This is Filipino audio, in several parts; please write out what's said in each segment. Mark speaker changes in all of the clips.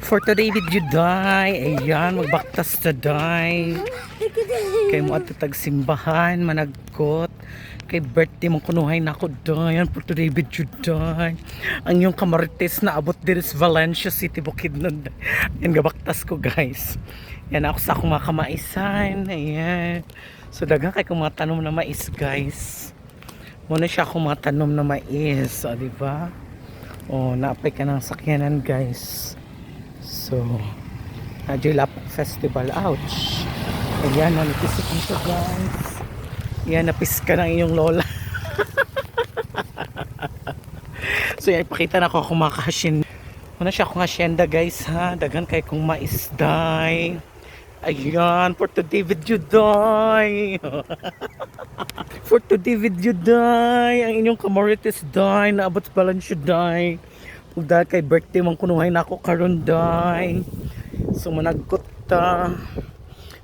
Speaker 1: For today video day, ayan, magbaktas na day. Kay mo at simbahan, managkot. Kay birthday mong kunuhay na ako day. For today video day. Ang yung kamarites na abot din sa Valencia City, Bukidnon. Yan, gabaktas ko guys. Yan ako sa akong mga kamaisan. Ayan. So dagang kay kung mga tanom na mais guys. Muna siya akong mga tanom na mais. O diba? O naapay ka ng sakyanan guys. So, Julapok Festival. Ouch! Ayan, nanipisik nito guys. Ayan, napiska ng iyong lola. So, yan, ipakita na ako kung makahasyin. Muna siya akong hasyenda guys ha. Dagan kay kong maisday. Ayan, for today video day. For today video day. Ang inyong kamarites day. Naabot sa Valencia day. Dahil kay birthday mong kunuhay na ako karon day. So managkot ta.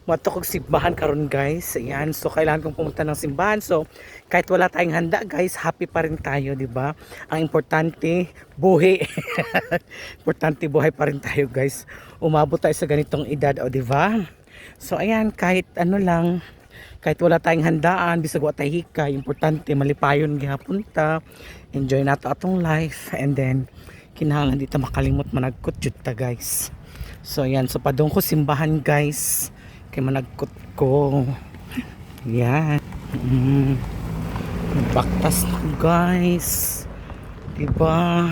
Speaker 1: Matukog simbahan karon guys. Ayan, so kailangan kong pumunta ng simbahan. So kahit wala tayong handa guys, happy pa rin tayo, di ba? Ang importante, buhay. Importante buhay pa rin tayo guys. Umabot tayo sa ganitong edad, o di ba? So ayan, kahit ano lang, kahit wala tayong handaan, bisag wa tayo hika, importante malipayon gihapon ta. Enjoy nato atong life, and then kinahanglan dito makalimot managkot jud ta guys. So ayan, so padung ko simbahan guys kay managkot ko. Yan. Baktas na guys, diba?